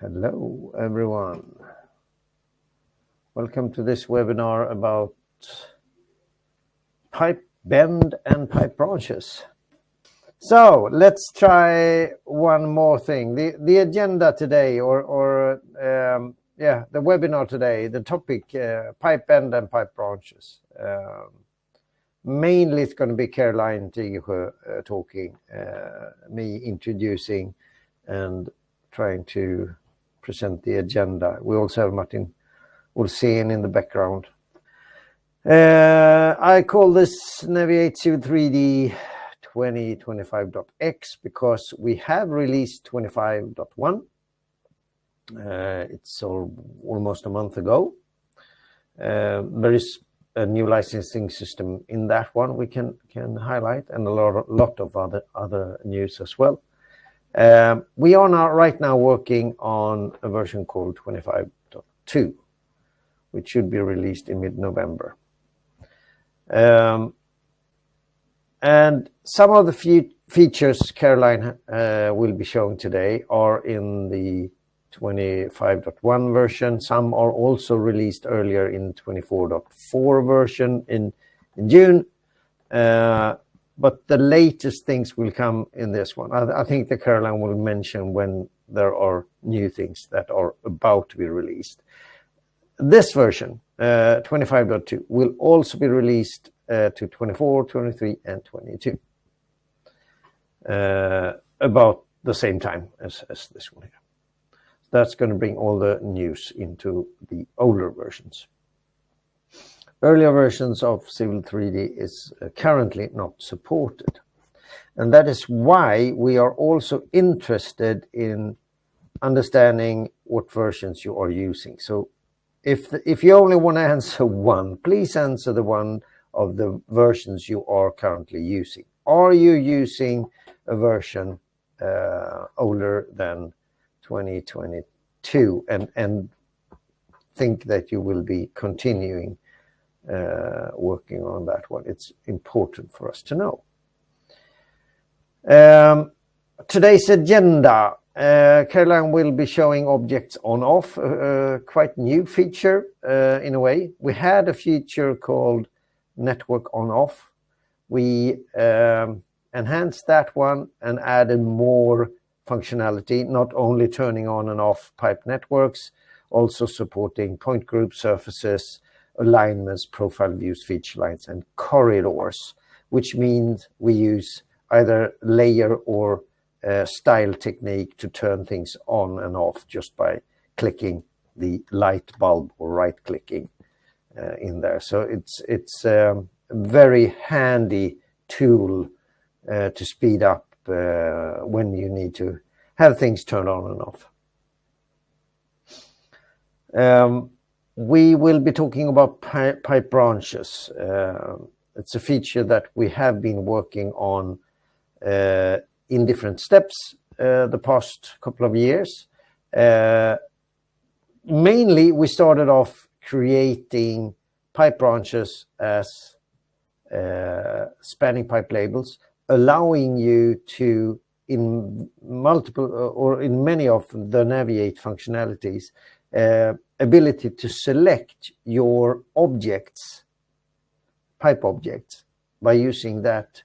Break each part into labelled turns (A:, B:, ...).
A: Hello, everyone. Welcome to this webinar about pipe bend and pipe branches. So let's try one more thing. The agenda today, the webinar today, the topic pipe bend and pipe branches. Mainly it's going to be Caroline Tigersjö talking, me introducing and trying to present the agenda. We also have Martin Olsen in the background. I call this Naviate Civil 3D 2025.x because we have released 25.1. It's almost a month ago. There is a new licensing system in that one we can highlight, and a lot of other news as well. We are right now working on a version called 25.2, which should be released in mid-November. And some of the features Caroline will be showing today are in the 25.1 version. Some are also released earlier in 24.4 version in June. But the latest things will come in this one. I think that Caroline will mention when there are new things that are about to be released. This version, 25.2, will also be released to 24, 23, and 22. About the same time as this one here. That's going to bring all the news into the older versions. Earlier versions of Civil 3D is currently not supported. And that is why we are also interested in understanding what versions you are using. So if you only want to answer one, please answer the one of the versions you are currently using. Are you using a version older than 2022 and think that you will be continuing working on that one? It's important for us to know. Today's agenda, Caroline will be showing objects on-off, quite new feature in a way. We had a feature called network on-off. We enhanced that one and added more functionality, not only turning on and off pipe networks, also supporting point group surfaces, alignments, profile views, feature lines, and corridors, which means we use either layer or style technique to turn things on and off just by clicking the light bulb or right-clicking in there. So it's a very handy tool to speed up when you need to have things turned on and off. We will be talking about pipe branches. It's a feature that we have been working on in different steps the past couple of years. Mainly, we started off creating pipe branches as spanning pipe labels, allowing you to, in multiple or in many of the Naviate functionalities, ability to select your objects, pipe objects, by using that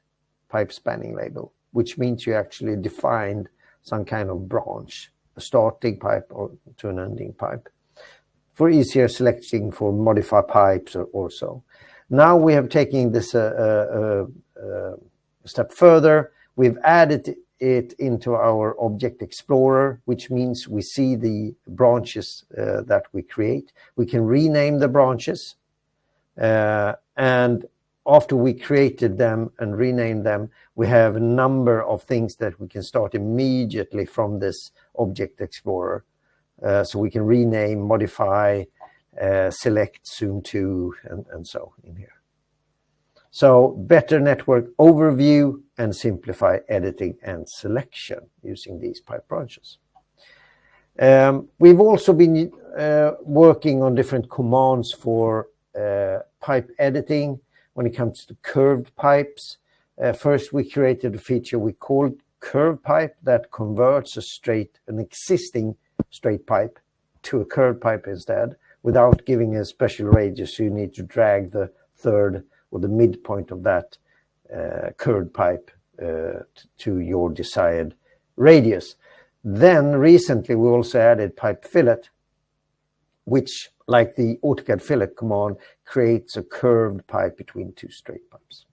A: pipe spanning label, which means you actually defined some kind of branch, a starting pipe or to an ending pipe, for easier selecting for modify pipes or so. Now we have taken this a step further. We've added it into our Object Explorer, which means we see the branches that we create. We can rename the branches, and after we created them and renamed them, we have a number of things that we can start immediately from this Object Explorer. So we can rename, modify, select, zoom to, and so in here. So better network overview and simplify editing and selection using these pipe branches. We've also been working on different commands for pipe editing when it comes to curved pipes. First, we created a feature we called curved pipe that converts an existing straight pipe to a curved pipe instead, without giving a special radius. So you need to drag the third or the midpoint of that curved pipe to your desired radius. Then recently we also added pipe fillet, which, like the AutoCAD fillet command, creates a curved pipe between two straight pipes.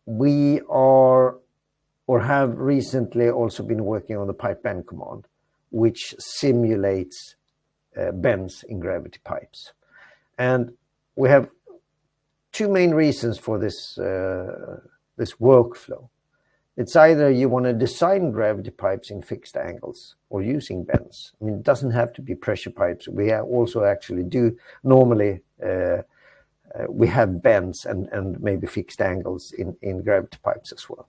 A: We are, or have recently also been working on the pipe bend command, which simulates bends in gravity pipes. And we have two main reasons for this, this workflow. It's either you want to design gravity pipes in fixed angles or using bends. I mean, it doesn't have to be pressure pipes. We also actually do normally, we have bends and maybe fixed angles in gravity pipes as well.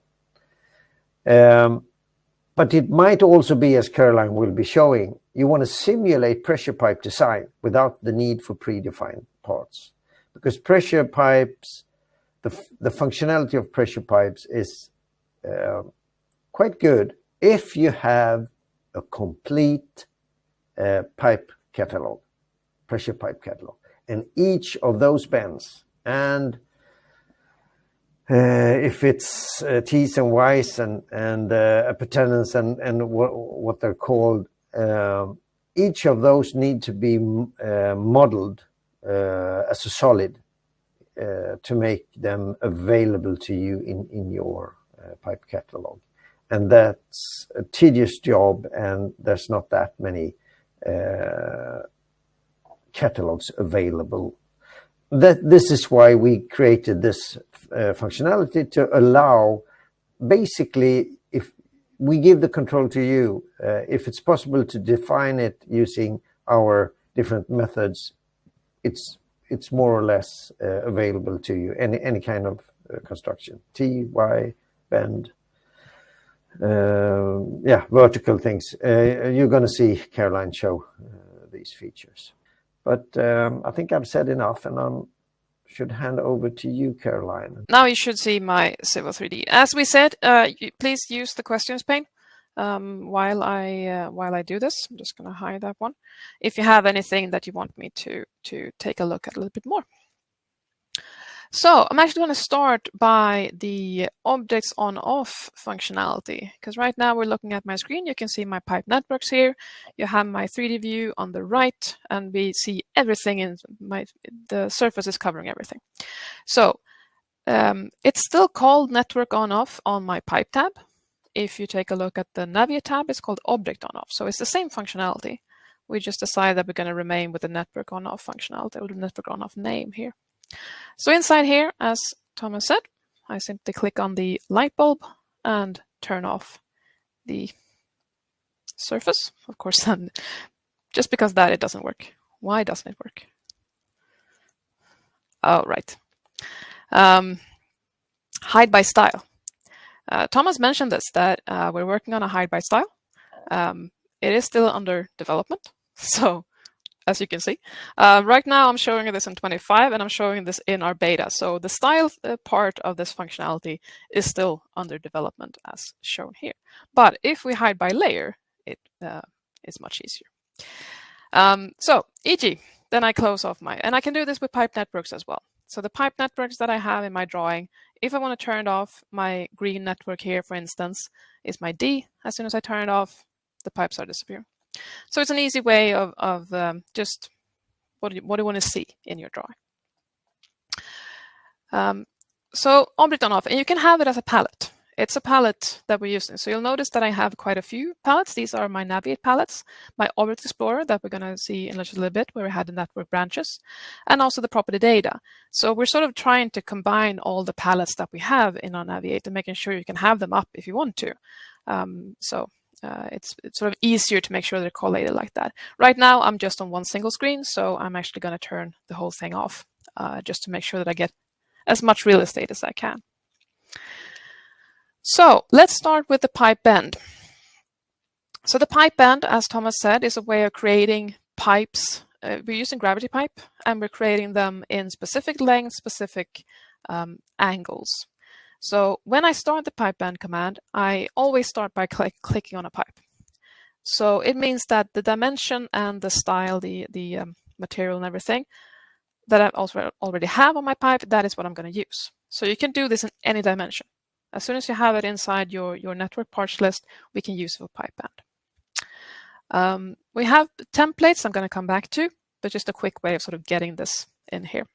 A: But it might also be, as Caroline will be showing, you want to simulate pressure pipe design without the need for predefined parts. Because pressure pipes, the functionality of pressure pipes is quite good if you have a complete pipe catalog, pressure pipe catalog, and each of those bends, and if it's T's and Y's and appurtenance and what they're called, each of those need to be modeled as a solid to make them available to you in your pipe catalog. And that's a tedious job, and there's not that many catalogs available. This is why we created this functionality, to allow, basically, if we give the control to you, if it's possible to define it using our different methods, it's more or less available to you, any kind of construction, T, Y, bend, yeah, vertical things. You're going to see Caroline show these features. But I think I've said enough, and I should hand over to you, Caroline.
B: Now you should see my Civil 3D. As we said, please use the questions pane while I do this. I'm just going to hide that one. If you have anything that you want me to take a look at a little bit more. So I'm actually going to start by the objects on off functionality, because right now we're looking at my screen. You can see my pipe networks here. You have my 3D view on the right, and we see everything in the surface is covering everything. So it's still called network on off on my pipe tab. If you take a look at the Naviate tab, it's called object on off. So it's the same functionality. We just decided that we're going to remain with the network on off functionality, or the network on off name here. So inside here, as Thomas said, I simply click on the light bulb and turn off the surface. Of course, then just because that it doesn't work. Why doesn't it work? Oh, right. Hide by style. Thomas mentioned this, that we're working on a hide by style. It is still under development. So as you can see, right now I'm showing this in 25 and I'm showing this in our beta. So the style part of this functionality is still under development as shown here. But if we hide by layer, it is much easier. So e.g., then I close off my, and I can do this with pipe networks as well. So the pipe networks that I have in my drawing, if I want to turn it off, my green network here, for instance, is my D. As soon as I turn it off, the pipes are disappearing. So it's an easy way of just what do you want to see in your drawing. So object on off, and you can have it as a palette. It's a palette that we're using. So you'll notice that I have quite a few palettes. These are my Naviate palettes, my Object Explorer that we're going to see in just a little bit, where we had the network branches, and also the property data. So we're sort of trying to combine all the palettes that we have in our Naviate and making sure you can have them up if you want to. It's sort of easier to make sure they're collated like that. Right now, I'm just on one single screen, so I'm actually going to turn the whole thing off just to make sure that I get as much real estate as I can. So let's start with the pipe bend. So the pipe bend, as Thomas said, is a way of creating pipes. We're using gravity pipe, and we're creating them in specific lengths, specific angles. So when I start the pipe bend command, I always start by clicking on a pipe. So it means that the dimension and the style, the material and everything that I also already have on my pipe, that is what I'm going to use. So you can do this in any dimension. As soon as you have it inside your network parts list, we can use it for pipe band. We have templates I'm going to come back to, but just a quick way of sort of getting this in here.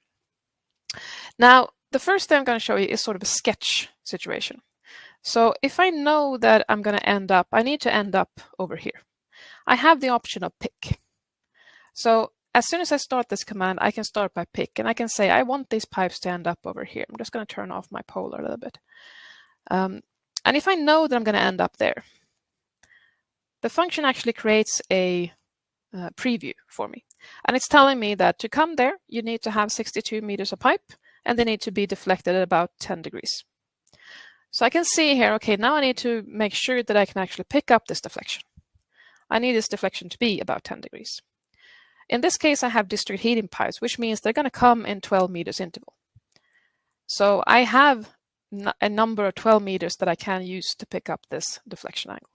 B: Now, the first thing I'm going to show you is sort of a sketch situation. So if I know that I'm going to end up, I need to end up over here. I have the option of pick. So as soon as I start this command, I can start by pick, and I can say I want these pipes to end up over here. I'm just going to turn off my polar a little bit. And if I know that I'm going to end up there, the function actually creates a preview for me. And it's telling me that to come there, you need to have 62 meters of pipe, and they need to be deflected at about 10 degrees. So I can see here, okay, now I need to make sure that I can actually pick up this deflection. I need this deflection to be about 10 degrees. In this case, I have district heating pipes, which means they're going to come in 12 meters interval. So I have a number of 12 meters that I can use to pick up this deflection angle.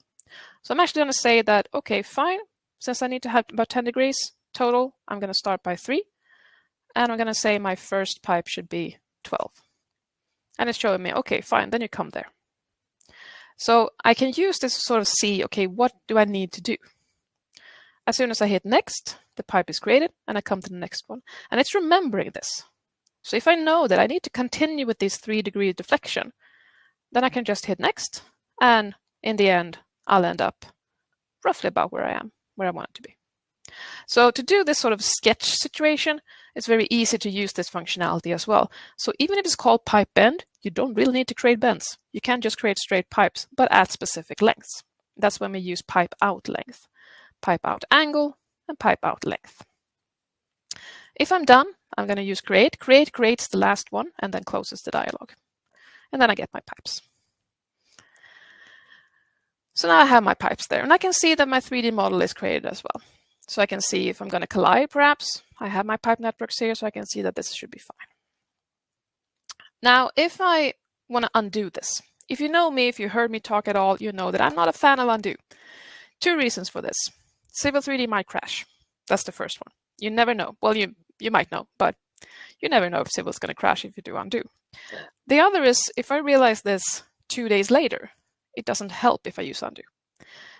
B: So I'm actually going to say that, okay, fine, since I need to have about 10 degrees total, I'm going to start by 3. And I'm going to say my first pipe should be 12. And it's showing me, okay, fine, then you come there. So I can use this to sort of see, okay, what do I need to do? As soon as I hit next, the pipe is created, and I come to the next one. And it's remembering this. So if I know that I need to continue with this 3-degree deflection, then I can just hit next, and in the end, I'll end up roughly about where I am, where I want it to be. So to do this sort of sketch situation, it's very easy to use this functionality as well. So even if it's called pipe bend, you don't really need to create bends. You can just create straight pipes, but at specific lengths. That's when we use pipe out length, pipe out angle, and pipe out length. If I'm done, I'm going to use create. Create creates the last one and then closes the dialog. And then I get my pipes. So now I have my pipes there, and I can see that my 3D model is created as well. So I can see if I'm going to collide, perhaps. I have my pipe networks here, so I can see that this should be fine. Now, if I want to undo this, if you know me, if you heard me talk at all, you know that I'm not a fan of undo. 2 reasons for this. Civil 3D might crash. That's the first one. You never know. Well, you might know, but you never know if Civil's going to crash if you do undo. The other is, if I realize this 2 days later, it doesn't help if I use undo.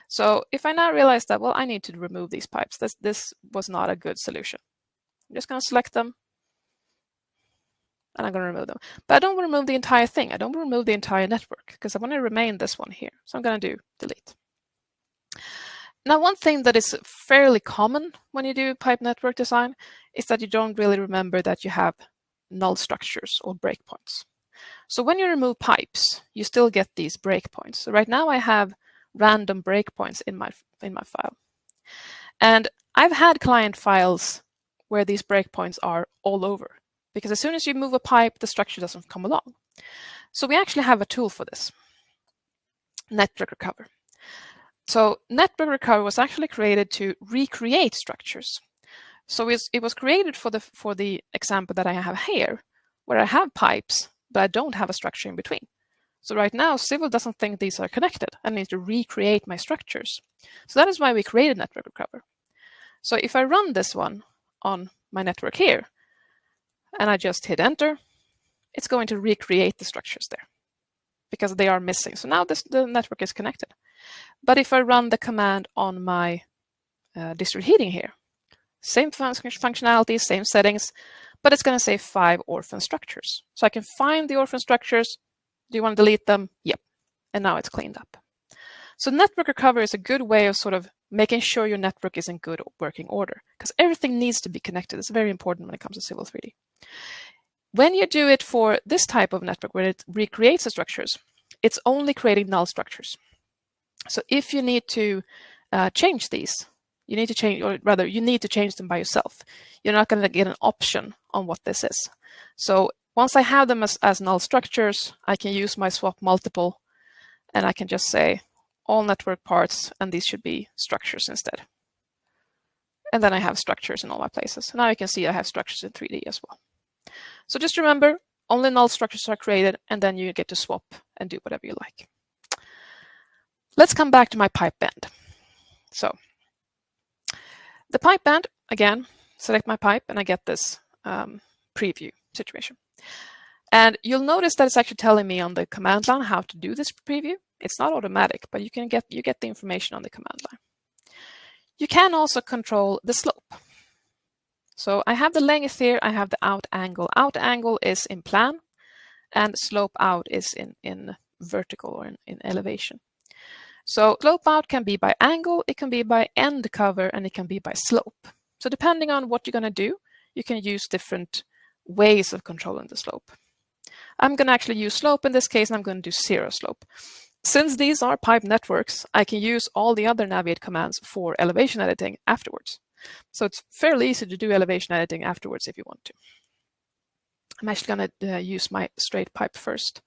B: So if I now realize that, well, I need to remove these pipes, this was not a good solution. I'm just going to select them, and I'm going to remove them. But I don't want to remove the entire thing. I don't want to remove the entire network, because I want to remain this one here. So I'm going to do delete. Now, one thing that is fairly common when you do pipe network design is that you don't really remember that you have null structures or breakpoints. So when you remove pipes, you still get these breakpoints. So right now I have random breakpoints in my file. And I've had client files where these breakpoints are all over, because as soon as you move a pipe, the structure doesn't come along. So we actually have a tool for this, Network Recover. So Network Recover was actually created to recreate structures. So it was created for the example that I have here, where I have pipes, but I don't have a structure in between. So right now, Civil doesn't think these are connected. I need to recreate my structures. So that is why we created Network Recover. So if I run this one on my network here, and I just hit enter, it's going to recreate the structures there, because they are missing. So now the network is connected. But if I run the command on my district heating here, same functionality, same settings, but it's going to say 5 orphan structures. So I can find the orphan structures. Do you want to delete them? Yep. And now it's cleaned up. So Network Recover is a good way of sort of making sure your network is in good working order, because everything needs to be connected. It's very important when it comes to Civil 3D. When you do it for this type of network where it recreates the structures, it's only creating null structures. So if you need to change these, you need to change, or rather, you need to change them by yourself. You're not going to get an option on what this is. So once I have them as null structures, I can use my swap multiple, and I can just say all network parts, and these should be structures instead. And then I have structures in all my places. Now you can see I have structures in 3D as well. So just remember, only null structures are created, and then you get to swap and do whatever you like. Let's come back to my pipe bend. So the pipe bend, again, select my pipe and I get this preview situation. And you'll notice that it's actually telling me on the command line how to do this preview. It's not automatic, but you get the information on the command line. You can also control the slope. So I have the length here, I have the out angle. Out angle is in plan, and slope out is in vertical or in elevation. So slope out can be by angle, it can be by end cover, and it can be by slope. So depending on what you're going to do, you can use different ways of controlling the slope. I'm going to actually use slope in this case, and I'm going to do 0 slope. Since these are pipe networks, I can use all the other Naviate commands for elevation editing afterwards. So it's fairly easy to do elevation editing afterwards if you want to. I'm actually going to use my straight pipe first,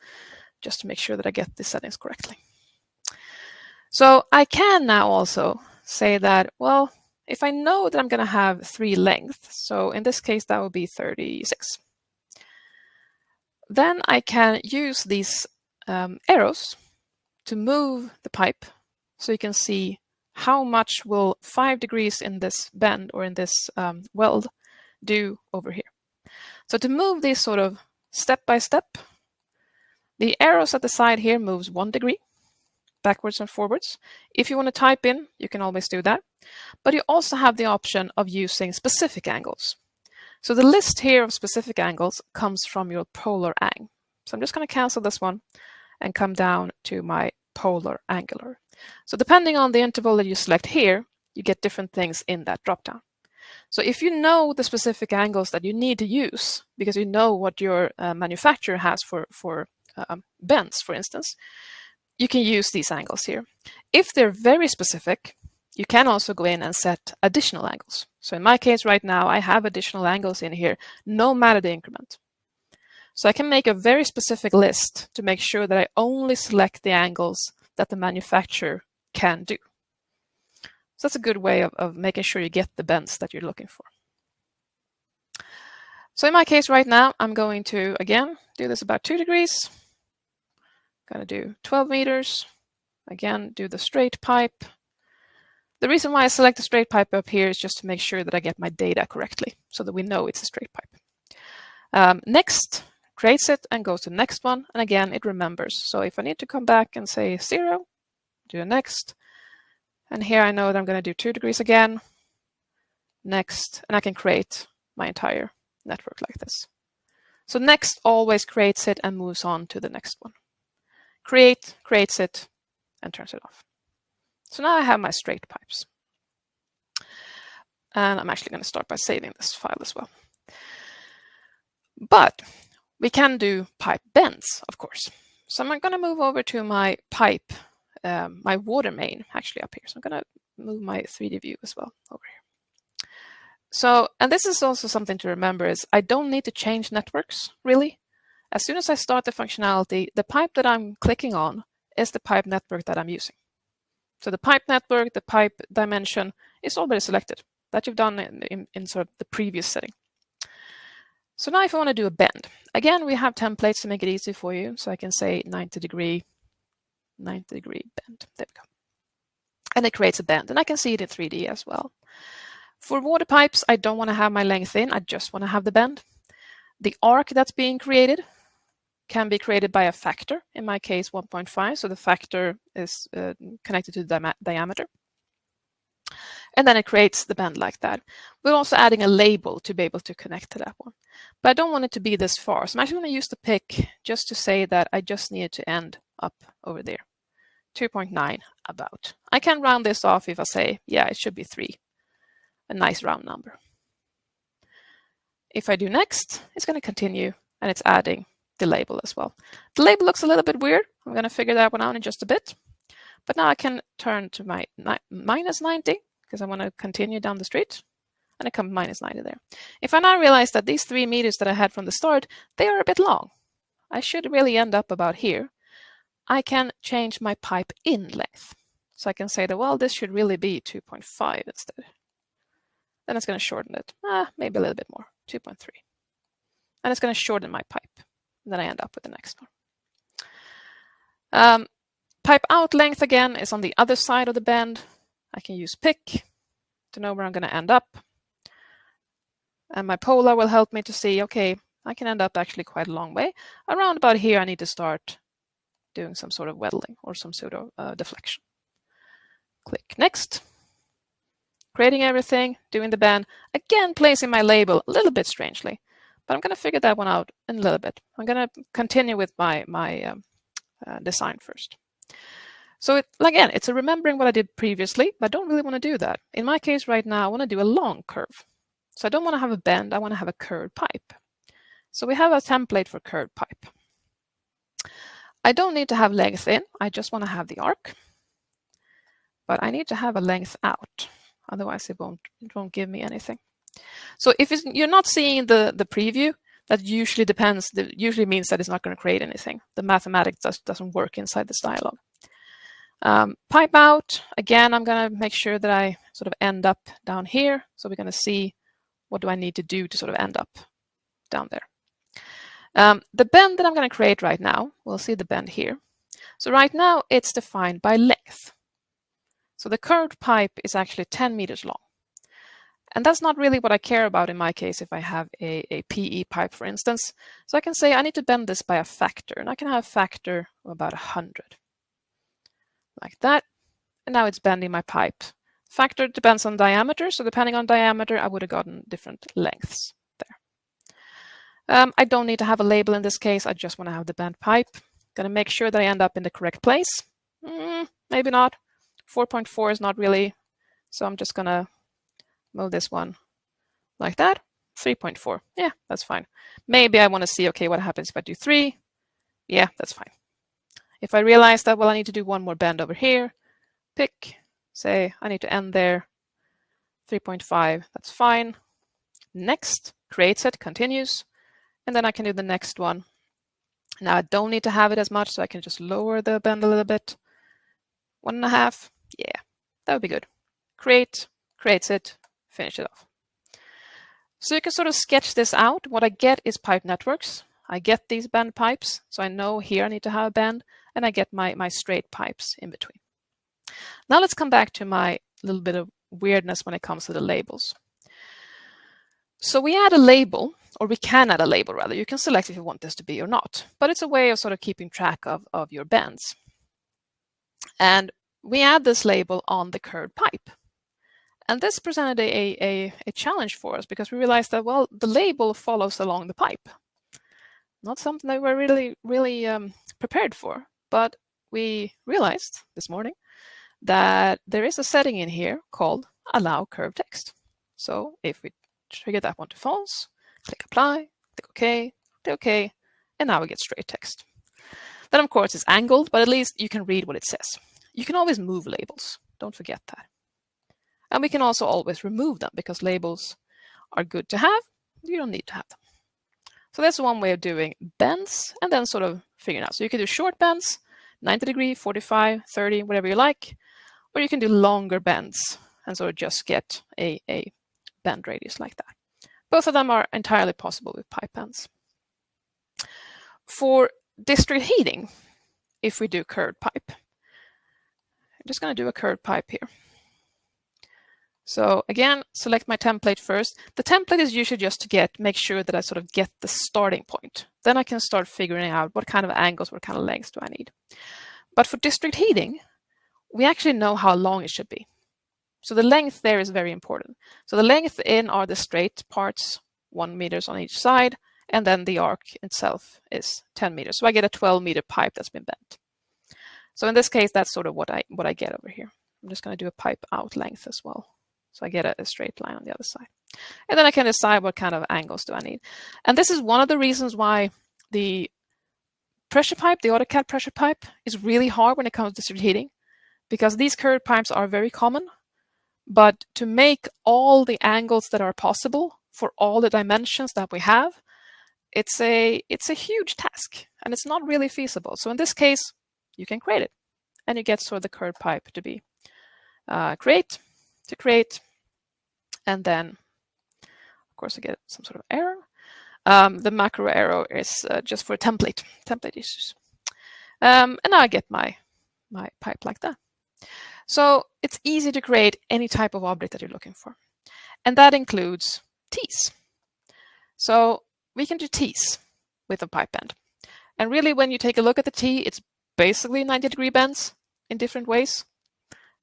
B: just to make sure that I get the settings correctly. So I can now also say that, well, if I know that I'm going to have 3 lengths, so in this case that would be 36, then I can use these arrows to move the pipe so you can see how much will 5 degrees in this bend or in this weld do over here. So to move these sort of step by step, the arrows at the side here moves 1 degree backwards and forwards. If you want to type in, you can always do that. But you also have the option of using specific angles. So the list here of specific angles comes from your polar ang. So I'm just going to cancel this one and come down to my polar angular. So depending on the interval that you select here, you get different things in that dropdown. So if you know the specific angles that you need to use, because you know what your manufacturer has for bends, for instance, you can use these angles here. If they're very specific, you can also go in and set additional angles. So in my case right now, I have additional angles in here, no matter the increment. So I can make a very specific list to make sure that I only select the angles that the manufacturer can do. So that's a good way of making sure you get the bends that you're looking for. So in my case right now, I'm going to, again, do this about 2 degrees. I'm going to do 12 meters. Again, do the straight pipe. The reason why I select the straight pipe up here is just to make sure that I get my data correctly so that we know it's a straight pipe. Next, creates it and goes to the next one. And again, it remembers. So if I need to come back and say 0, do a next. And here I know that I'm going to do 2 degrees again. Next, and I can create my entire network like this. So next always creates it and moves on to the next one. Create, creates it, and turns it off. So now I have my straight pipes. And I'm actually going to start by saving this file as well. But we can do pipe bends, of course. So I'm going to move over to my pipe, my water main, actually up here. So I'm going to move my 3D view as well over here. So, and this is also something to remember is I don't need to change networks, really. As soon as I start the functionality, the pipe that I'm clicking on is the pipe network that I'm using. So the pipe network, the pipe dimension is already selected. That you've done in sort of the previous setting. So now if I want to do a bend, again, we have templates to make it easy for you. So I can say 90 degree bend. There we go. And it creates a bend. And I can see it in 3D as well. For water pipes, I don't want to have my length in. I just want to have the bend. The arc that's being created can be created by a factor, in my case 1.5. So the factor is connected to the diameter. And then it creates the bend like that. We're also adding a label to be able to connect to that one. But I don't want it to be this far. So I'm actually going to use the pick just to say that I just need it to end up over there. 2.9 about. I can round this off if I say, yeah, it should be 3. A nice round number. If I do next, it's going to continue and it's adding the label as well. The label looks a little bit weird. I'm going to figure that one out in just a bit. But now I can turn to my minus 90 because I want to continue down the street. And I come minus 90 there. If I now realize that these 3 meters that I had from the start, they are a bit long. I should really end up about here. I can change my pipe in length. So I can say that, well, this should really be 2.5 instead. Then it's going to shorten it, maybe a little bit more, 2.3. And it's going to shorten my pipe. And then I end up with the next one. Pipe out length, again, is on the other side of the bend. I can use pick to know where I'm going to end up. And my polar will help me to see, okay, I can end up actually quite a long way. Around about here, I need to start doing some sort of welding or some pseudo deflection. Click next. Creating everything, doing the bend, again placing my label a little bit strangely, but I'm going to figure that one out in a little bit. I'm going to continue with my design first. So again, it's a remembering what I did previously, but I don't really want to do that. In my case right now, I want to do a long curve. So I don't want to have a bend, I want to have a curved pipe. So we have a template for curved pipe. I don't need to have length in, I just want to have the arc. But I need to have a length out, otherwise it won't give me anything. So if you're not seeing the preview, that usually means that it's not going to create anything. The mathematics doesn't work inside this dialog. Pipe out, again, I'm going to make sure that I sort of end up down here. So we're going to see what do I need to do to sort of end up down there. The bend that I'm going to create right now, we'll see the bend here. So right now it's defined by length. So the curved pipe is actually 10 meters long. And that's not really what I care about in my case if I have a PE pipe, for instance. So I can say I need to bend this by a factor, and I can have a factor of about 100. Like that. And now it's bending my pipe. Factor depends on diameter, so depending on diameter, I would have gotten different lengths there. I don't need to have a label in this case, I just want to have the bent pipe. Gonna make sure that I end up in the correct place. Maybe not. 4.4 is not really, so I'm just gonna move this one like that. 3.4, yeah, that's fine. Maybe I want to see, okay, what happens if I do 3? Yeah, that's fine. If I realize that, well, I need to do one more bend over here, pick, say I need to end there, 3.5, that's fine. Next, creates it, continues, and then I can do the next one. Now I don't need to have it as much, so I can just lower the bend a little bit. 1.5, yeah, that would be good. Creates it, finish it off. So you can sort of sketch this out. What I get is pipe networks. I get these bend pipes, so I know here I need to have a bend, and I get my straight pipes in between. Now let's come back to my little bit of weirdness when it comes to the labels. So we add a label, or we can add a label rather. You can select if you want this to be or not, but it's a way of sort of keeping track of your bends. And we add this label on the curved pipe. And this presented a challenge for us because we realized that, well, the label follows along the pipe. Not something that we're really prepared for, but we realized this morning that there is a setting in here called Allow Curved Text. So if we trigger that one to false, click Apply, click OK, click OK, and now we get straight text. Then, of course, it's angled, but at least you can read what it says. You can always move labels. Don't forget that. And we can also always remove them because labels are good to have. You don't need to have them. So that's one way of doing bends and then sort of figuring out. So you can do short bends, 90 degree, 45, 30, whatever you like, or you can do longer bends and sort of just get a bend radius like that. Both of them are entirely possible with pipe bends. For district heating, if we do curved pipe, I'm just going to do a curved pipe here. So again, select my template first. The template is usually just to make sure that I sort of get the starting point. Then I can start figuring out what kind of angles, what kind of lengths do I need. But for district heating, we actually know how long it should be. So the length there is very important. So the length in are the straight parts, 1 meters on each side, and then the arc itself is 10 meters. So I get a 12-meter pipe that's been bent. So in this case, that's sort of what I get over here. I'm just going to do a pipe out length as well. So I get a straight line on the other side. And then I can decide what kind of angles do I need. And this is one of the reasons why the pressure pipe, the AutoCAD pressure pipe, is really hard when it comes to district heating, because these curved pipes are very common. But to make all the angles that are possible for all the dimensions that we have, it's a huge task, and it's not really feasible. So in this case, you can create it, and you get sort of the curved pipe to be create, and then, of course, I get some sort of error. The macro arrow is just for template issues. And now I get my pipe like that. So it's easy to create any type of object that you're looking for. And that includes T's. So we can do T's with a pipe bend. And really, when you take a look at the T, it's basically 90-degree bends in different ways.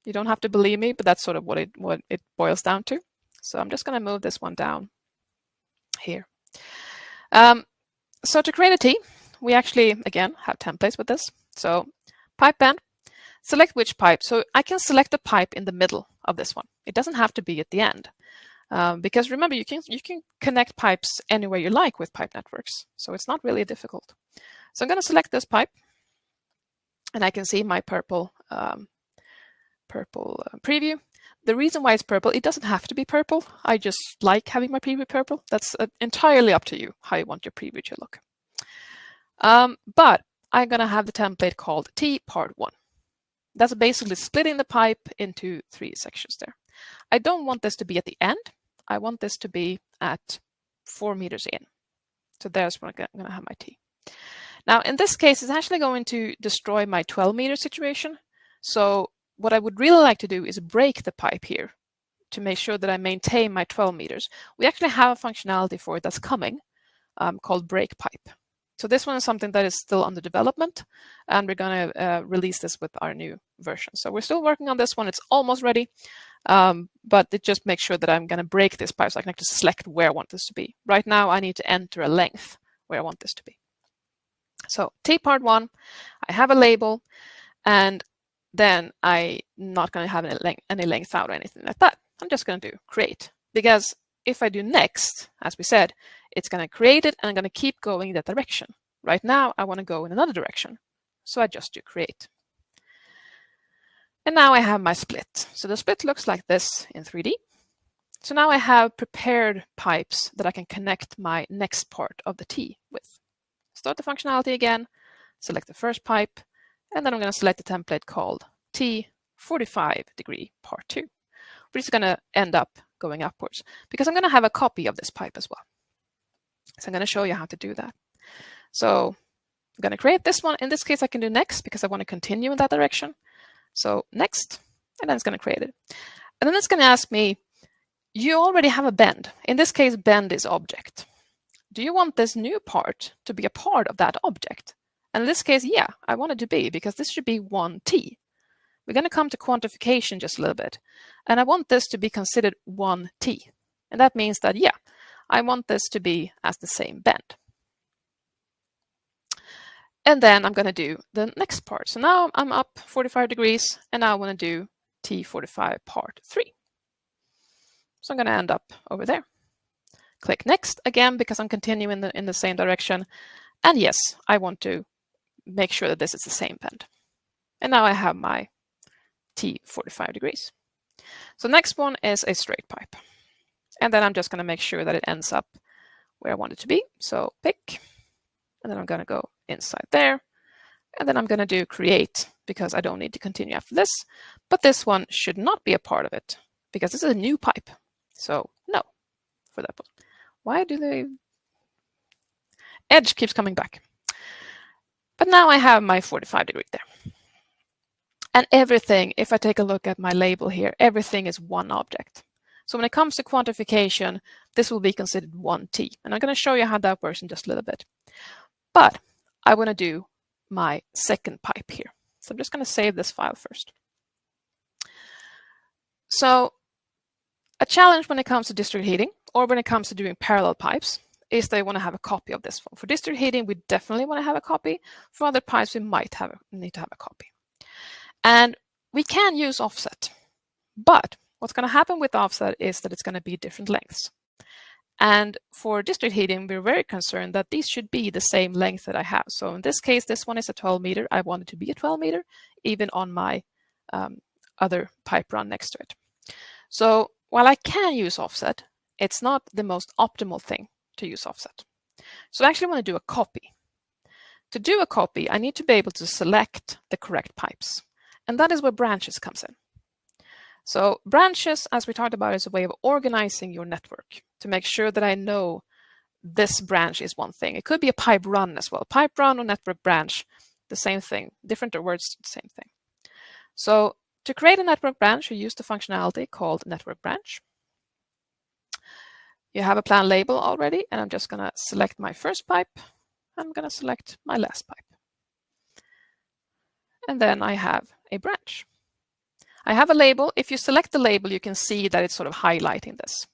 B: You don't have to believe me, but that's sort of what it boils down to. So I'm just going to move this one down here. So to create a T, we actually, again, have templates with this. So pipe bend, select which pipe. So I can select a pipe in the middle of this one. It doesn't have to be at the end. Because remember, you can connect pipes anywhere you like with pipe networks. So it's not really difficult. So I'm going to select this pipe. And I can see my purple preview. The reason why it's purple, it doesn't have to be purple. I just like having my preview purple. That's entirely up to you how you want your preview to look. But I'm going to have the template called T part 1. That's basically splitting the pipe into 3 sections there. I don't want this to be at the end. I want this to be at 4 meters in. So there's where I'm going to have my T. Now, in this case, it's actually going to destroy my 12-meter situation. So what I would really like to do is break the pipe here to make sure that I maintain my 12 meters. We actually have a functionality for it that's coming called break pipe. So this one is something that is still under development, and we're going to release this with our new version. So we're still working on this one. It's almost ready, but it just makes sure that I'm going to break this pipe so I can actually select where I want this to be. Right now, I need to enter a length where I want this to be. So T part 1, I have a label, and then I'm not going to have any length out or anything like that. I'm just going to do create, because if I do next, as we said, it's going to create it and I'm going to keep going in that direction. Right now, I want to go in another direction. So I just do create. And now I have my split. So the split looks like this in 3D. So now I have prepared pipes that I can connect my next part of the T with. Start the functionality again, select the first pipe, and then I'm going to select the template called T 45-degree part 2, which is going to end up going upwards because I'm going to have a copy of this pipe as well. So I'm going to show you how to do that. So I'm going to create this one. In this case, I can do next because I want to continue in that direction. So next, and then it's going to create it. And then it's going to ask me, you already have a bend. In this case, bend is object. Do you want this new part to be a part of that object? And in this case, yeah, I want it to be, because this should be 1T. We're going to come to quantification just a little bit. And I want this to be considered 1T. And that means that, yeah, I want this to be as the same bend. And then I'm going to do the next part. So now I'm up 45 degrees, and now I want to do T45 part 3. So I'm going to end up over there. Click next again, because I'm continuing in the same direction. And yes, I want to make sure that this is the same bend. And now I have my T45 degrees. So next one is a straight pipe. And then I'm just going to make sure that it ends up where I want it to be. So pick, and then I'm going to go inside there. And then I'm going to do create, because I don't need to continue after this. But this one should not be a part of it, because this is a new pipe. So no, for that one. Why do they? Edge keeps coming back. But now I have my 45 degree there. And everything, if I take a look at my label here, everything is one object. So when it comes to quantification, this will be considered 1T. And I'm going to show you how that works in just a little bit. But I want to do my second pipe here. So I'm just going to save this file first. So a challenge when it comes to district heating, or when it comes to doing parallel pipes, is they want to have a copy of this one. For district heating, we definitely want to have a copy. For other pipes, we might need to have a copy. And we can use offset. But what's going to happen with offset is that it's going to be different lengths. And for district heating, we're very concerned that these should be the same length that I have. So in this case, this one is a 12 meter. I want it to be a 12 meter, even on my other pipe run next to it. So while I can use offset, it's not the most optimal thing to use offset. So I actually want to do a copy. To do a copy, I need to be able to select the correct pipes. And that is where branches comes in. So branches, as we talked about, is a way of organizing your network to make sure that I know this branch is one thing. It could be a pipe run as well. Pipe run or network branch, the same thing. Different words, the same thing. So to create a network branch, you use the functionality called network branch. You have a plan label already, and I'm just going to select my first pipe. I'm going to select my last pipe. And then I have a branch. I have a label. If you select the label, you can see that it's sort of highlighting this.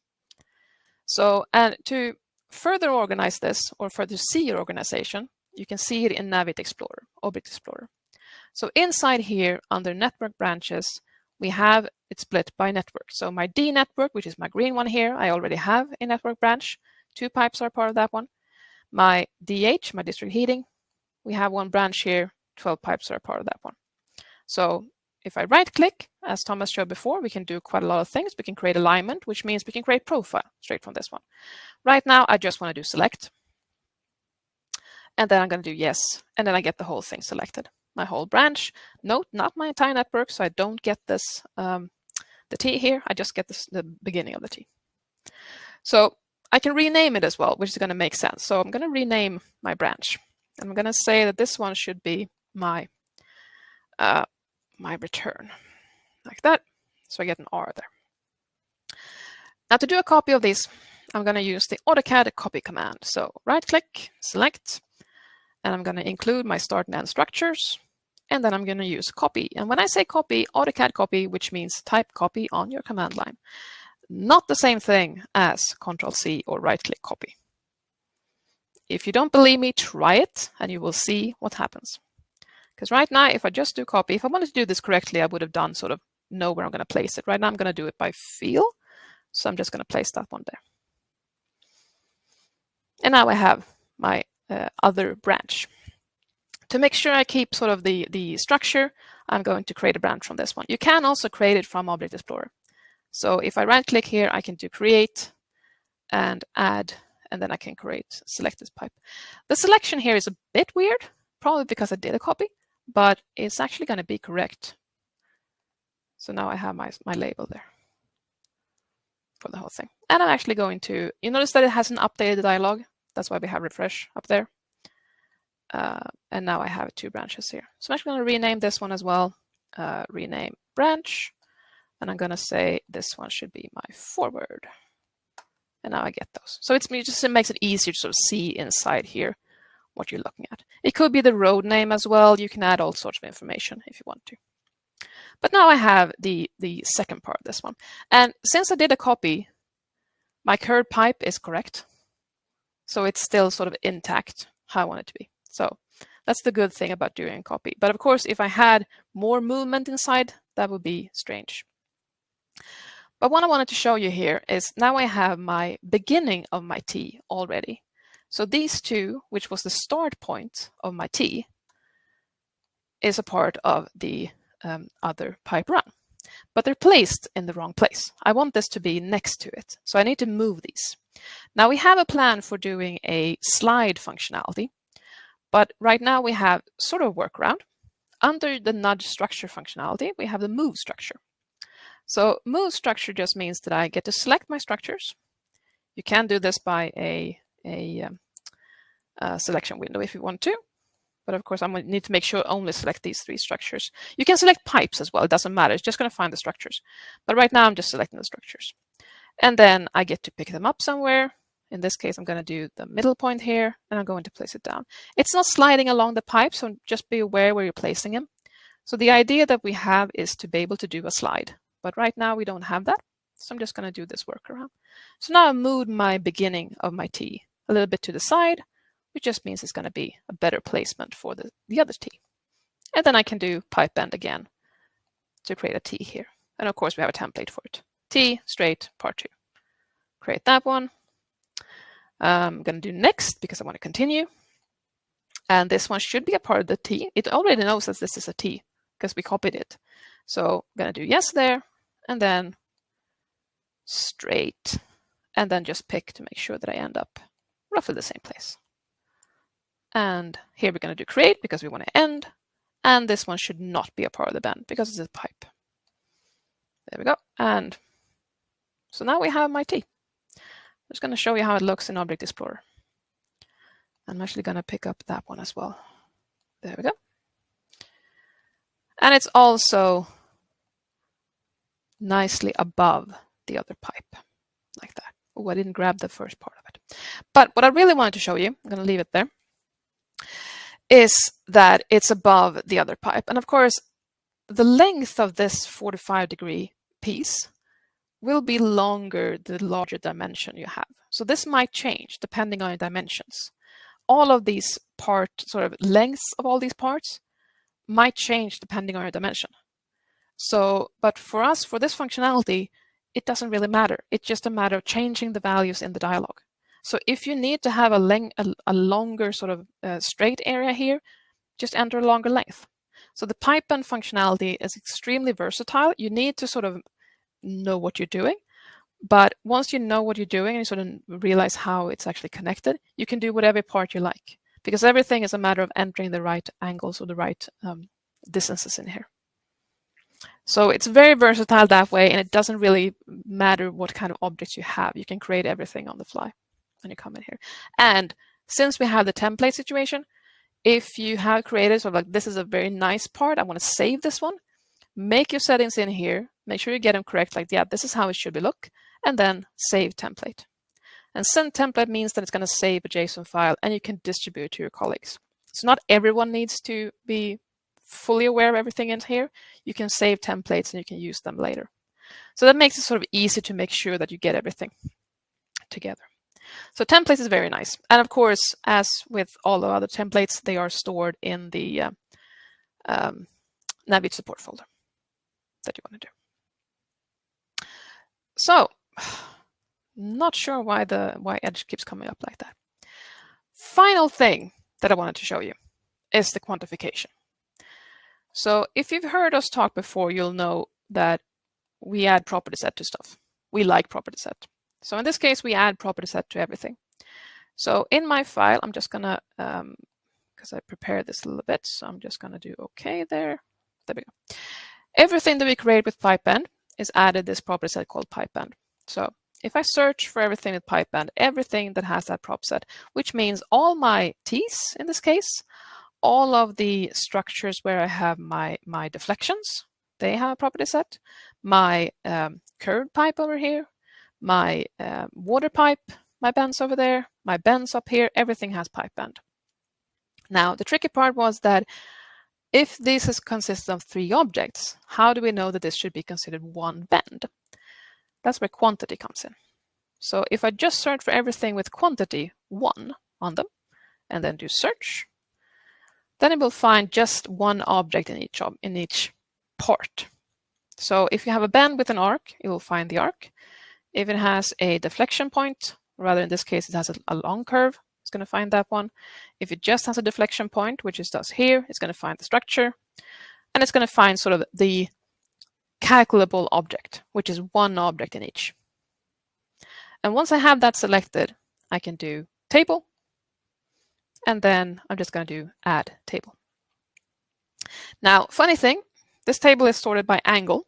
B: So, and to further organize this, or further see your organization, you can see it in Naviate Explorer, Object Explorer. So inside here, under network branches, we have it split by network. So my D network, which is my green one here, I already have a network branch. 2 pipes are part of that one. My DH, my district heating, we have 1 branch here. 12 pipes are a part of that one. So if I right click, as Thomas showed before, we can do quite a lot of things. We can create alignment, which means we can create profile straight from this one. Right now, I just want to do select. And then I'm going to do yes. And then I get the whole thing selected. My whole branch. Note, not my entire network, so I don't get this, the T here. I just get this, the beginning of the T. So I can rename it as well, which is going to make sense. So I'm going to rename my branch. And I'm going to say that this one should be my my return, like that. So I get an R there. Now to do a copy of these, I'm going to use the AutoCAD copy command. So right click, select, and I'm going to include my start and end structures. And then I'm going to use copy. And when I say copy, AutoCAD copy, which means type copy on your command line. Not the same thing as Control-C or right-click copy. If you don't believe me, try it, and you will see what happens. Because right now, if I just do copy, if I wanted to do this correctly, I would have done sort of know where I'm going to place it. Right now, I'm going to do it by feel. So I'm just going to place that one there. And now I have my other branch. To make sure I keep sort of the structure, I'm going to create a branch from this one. You can also create it from Object Explorer. So if I right-click here, I can do create and add, and then I can create, select this pipe. The selection here is a bit weird, probably because I did a copy, but it's actually going to be correct. So now I have my label there for the whole thing. And I'm actually going to, you notice that it hasn't updated the dialog. That's why we have refresh up there. And now I have 2 branches here. So I'm actually going to rename this one as well. Rename branch. And I'm going to say this one should be my forward. And now I get those. So it just makes it easier to sort of see inside here what you're looking at. It could be the road name as well. You can add all sorts of information if you want to. But now I have the second part of this one. And since I did a copy, my curved pipe is correct. So it's still sort of intact how I want it to be. So that's the good thing about doing a copy. But of course, if I had more movement inside, that would be strange. But what I wanted to show you here is now I have my beginning of my T already. So these 2, which was the start point of my T, is a part of the other pipe run. But they're placed in the wrong place. I want this to be next to it. So I need to move these. Now we have a plan for doing a slide functionality. But right now we have sort of a workaround. Under the nudge structure functionality, we have the move structure. So move structure just means that I get to select my structures. You can do this by a selection window if you want to. But of course, I'm going to need to make sure I only select these 3 structures. You can select pipes as well. It doesn't matter. It's just going to find the structures. But right now, I'm just selecting the structures. And then I get to pick them up somewhere. In this case, I'm going to do the middle point here, and I'm going to place it down. It's not sliding along the pipe, so just be aware where you're placing them. So the idea that we have is to be able to do a slide. But right now, we don't have that. So I'm just going to do this workaround. So now I moved my beginning of my T a little bit to the side, which just means it's going to be a better placement for the other T. And then I can do pipe bend again to create a T here. And of course, we have a template for it. T, straight, part 2. Create that one. I'm going to do next because I want to continue. And this one should be a part of the T. It already knows that this is a T because we copied it. So I'm going to do yes there, and then straight, and then just pick to make sure that I end up roughly the same place. And here we're going to do create because we want to end. And this one should not be a part of the bend because it's a pipe. There we go. And so now we have my T. I'm just going to show you how it looks in Object Explorer. I'm actually going to pick up that one as well. There we go. And it's also nicely above the other pipe, like that. Oh, I didn't grab the first part of it. But what I really wanted to show you, I'm going to leave it there, is that it's above the other pipe. And of course, the length of this 45-degree piece will be longer the larger dimension you have. So this might change depending on your dimensions. All of these sort of lengths of all these parts might change depending on your dimension. So, but for us, for this functionality, it doesn't really matter. It's just a matter of changing the values in the dialog. So if you need to have a longer sort of straight area here, just enter a longer length. So the pipe bend functionality is extremely versatile. You need to sort of know what you're doing. But once you know what you're doing and you sort of realize how it's actually connected, you can do whatever part you like, because everything is a matter of entering the right angles or the right distances in here. So it's very versatile that way, and it doesn't really matter what kind of objects you have. You can create everything on the fly when you come in here. And since we have the template situation, if you have created sort of like, this is a very nice part, I want to save this one, make your settings in here, make sure you get them correct, like, yeah, this is how it should be look, and then save template. And send template means that it's going to save a JSON file and you can distribute it to your colleagues. So not everyone needs to be fully aware of everything in here. You can save templates and you can use them later. So that makes it sort of easy to make sure that you get everything together. So templates is very nice. And of course, as with all the other templates, they are stored in the Naviate support folder that you want to do. So, not sure why Edge keeps coming up like that. Final thing that I wanted to show you is the quantification. So if you've heard us talk before, you'll know that we add property set to stuff. We like property set. So in this case, we add property set to everything. So in my file, I'm just gonna, because I prepared this a little bit, so I'm just gonna do OK there. There we go. Everything that we create with pipe bend is added this property set called pipe bend. So if I search for everything with pipe bend, everything that has that prop set, which means all my T's in this case, all of the structures where I have my deflections, they have a property set. My curved pipe over here, my water pipe, my bends over there, my bends up here, everything has pipe bend. Now, the tricky part was that if this consists of 3 objects, how do we know that this should be considered one bend? That's where quantity comes in. So if I just search for everything with quantity 1 on them, and then do search, then it will find just one object in each part. So if you have a bend with an arc, it will find the arc. If it has a deflection point, rather in this case it has a long curve, it's going to find that one. If it just has a deflection point, which it does here, it's going to find the structure. And it's going to find sort of the calculable object, which is one object in each. And once I have that selected, I can do table. And then I'm just going to do add table. Now, funny thing, this table is sorted by angle,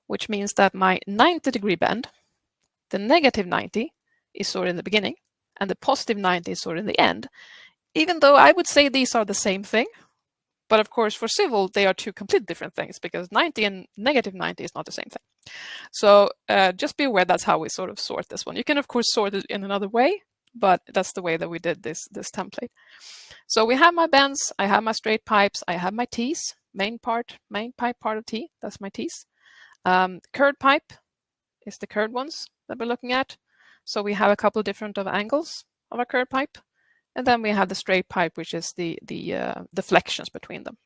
B: which means that my 90-degree bend, the negative 90 is sorted in the beginning, and the positive 90 is sorted in the end, even though I would say these are the same thing. But of course, for civil, they are 2 completely different things, because 90 and negative 90 is not the same thing. So just be aware that's how we sort of sort this one. You can, of course, sort it in another way, but that's the way that we did this template. So we have my bends, I have my straight pipes, I have my T's, main pipe part of T, that's my T's. Curved pipe is the curved ones that we're looking at. So we have a couple of different angles of our curved pipe. And then we have the straight pipe, which is the deflections between them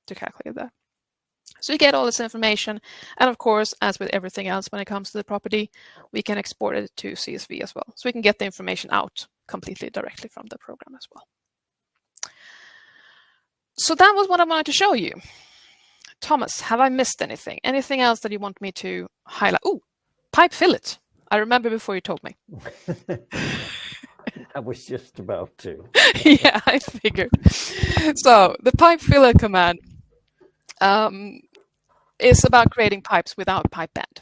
B: to calculate that. So you get all this information. And of course, as with everything else when it comes to the property, we can export it to CSV as well. So we can get the information out completely directly from the program as well. So that was what I wanted to show you. Thomas, have I missed anything? Anything else that you want me to highlight? Oh, pipe fillet. I remember before you told me.
A: I was just about to.
B: Yeah, I figured. So the pipe fillet command is about creating pipes without pipe bend.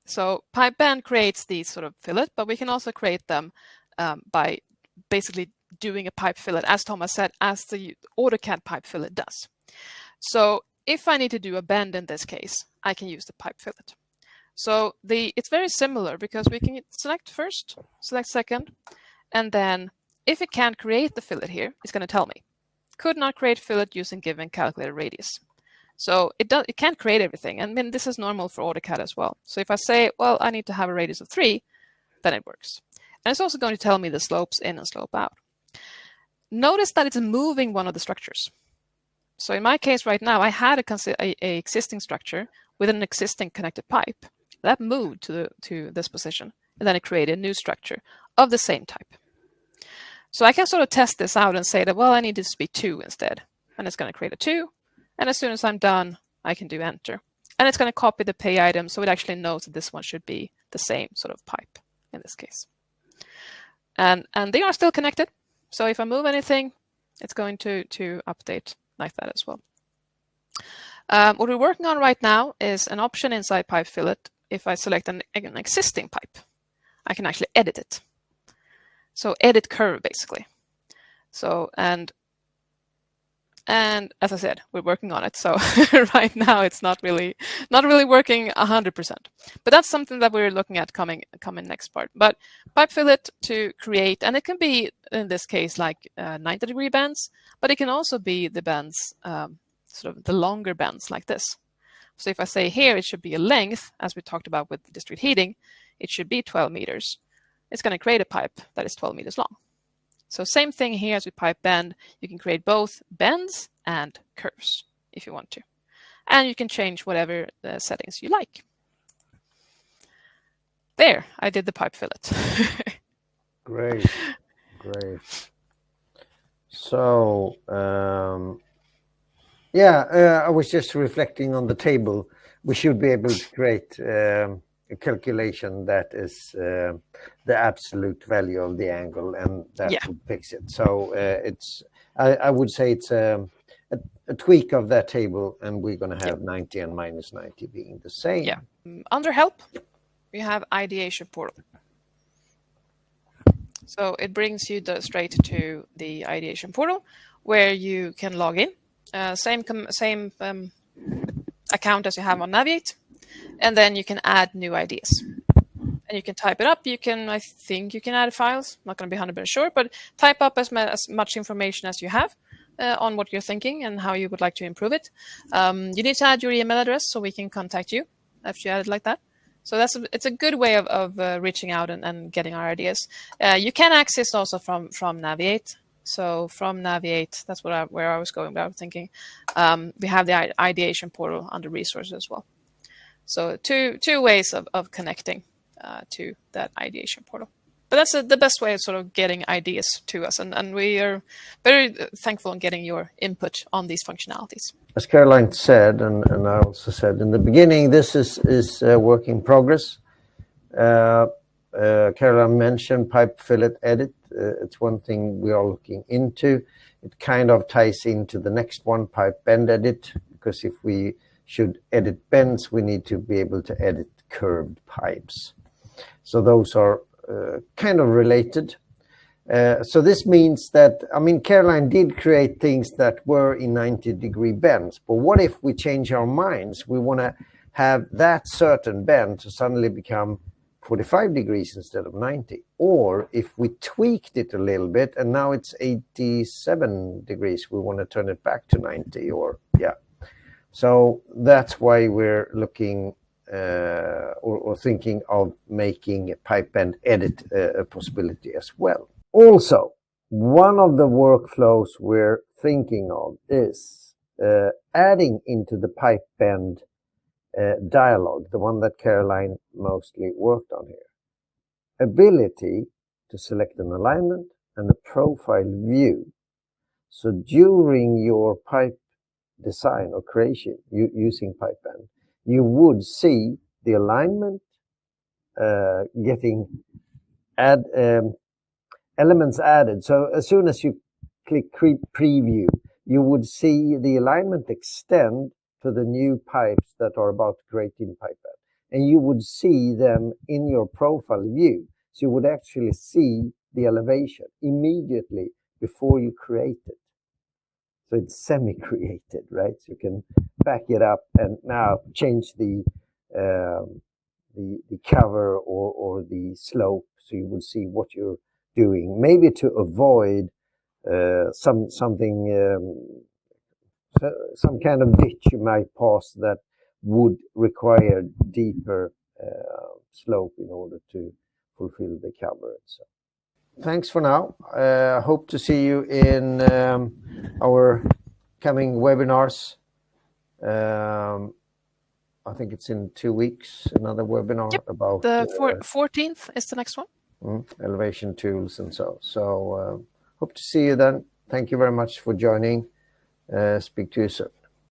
B: So pipe bend creates these sort of fillet, but we can also create them by basically doing a pipe fillet, as Thomas said, as the AutoCAD pipe fillet does. So if I need to do a bend in this case, I can use the pipe fillet. So it's very similar because we can select first, select second, and then if it can't create the fillet here, it's going to tell me. Could not create fillet using given calculated radius. So it can't create everything. And then this is normal for AutoCAD as well. So if I say, well, I need to have a radius of 3, then it works. And it's also going to tell me the slopes in and slope out. Notice that it's moving one of the structures. So in my case right now, I had a existing structure with an existing connected pipe. That moved to this position, and then it created a new structure of the same type. So I can sort of test this out and say that, well, I need this to be 2 instead. And it's going to create a 2. And as soon as I'm done, I can do enter. And it's going to copy the pay item, so it actually knows that this one should be the same sort of pipe in this case. And they are still connected. So if I move anything, it's going to update like that as well. What we're working on right now is an option inside Pipe Fillet. If I select an existing pipe, I can actually edit it. So edit curve, basically. So, and as I said, we're working on it. So right now it's not really working 100%. But that's something that we're looking at coming next part. But Pipe Fillet to create, and it can be in this case like 90-degree bends, but it can also be the bends, sort of the longer bends like this. So if I say here it should be a length, as we talked about with district heating, it should be 12 meters. It's going to create a pipe that is 12 meters long. So same thing here as with pipe bend. You can create both bends and curves if you want to. And you can change whatever settings you like. There, I did the Pipe Fillet.
A: Great, great. So, I was just reflecting on the table. We should be able to create a calculation that is the absolute value of the angle, and that would fix it. So I would say it's a tweak of that table, and we're going to have 90 and minus 90 being the same.
B: Yeah. Under help, we have ideation portal. So it brings you straight to the ideation portal where you can log in. Same account as you have on Naviate, and then you can add new ideas. And you can type it up. I think you can add files. I'm not going to be 100% sure, but type up as much information as you have on what you're thinking and how you would like to improve it. You need to add your email address so we can contact you after you add it like that. So it's a good way of reaching out and getting our ideas. You can access also from Naviate. So from Naviate, that's where I was going without thinking. We have the ideation portal under resources as well. So two ways of connecting to that ideation portal. But that's the best way of sort of getting ideas to us. And we are very thankful in getting your input on these functionalities.
A: As Caroline said, and I also said in the beginning, this is a work in progress. Caroline mentioned Pipe Fillet Edit. It's one thing we are looking into. It kind of ties into the next one, Pipe Bend Edit, because if we should edit bends, we need to be able to edit curved pipes. So those are kind of related. So this means that, Caroline did create things that were in 90-degree bends, but what if we change our minds? We want to have that certain bend to suddenly become 45 degrees instead of 90. Or if we tweaked it a little bit and now it's 87 degrees, we want to turn it back to 90 So that's why we're looking or thinking of making Pipe Bend Edit a possibility as well. Also, one of the workflows we're thinking of is adding into the Pipe Bend dialog, the one that Caroline mostly worked on here, ability to select an alignment and a profile view. So during your pipe design or creation using Pipe Bend, you would see the alignment getting elements added. So as soon as you click preview, you would see the alignment extend to the new pipes that are about to create in Pipe Bend. And you would see them in your profile view. So you would actually see the elevation immediately before you create it. So it's semi-created, right? So you can back it up and now change the the cover or the slope, so you will see what you're doing, maybe to avoid some kind of ditch you might pass that would require deeper slope in order to fulfill the cover. So thanks for now. I hope to see you in our coming webinars. I think it's in 2 weeks, another webinar about
B: the 14th is the next one.
A: Elevation tools and so hope to see you then. Thank you very much for joining. Speak to you soon.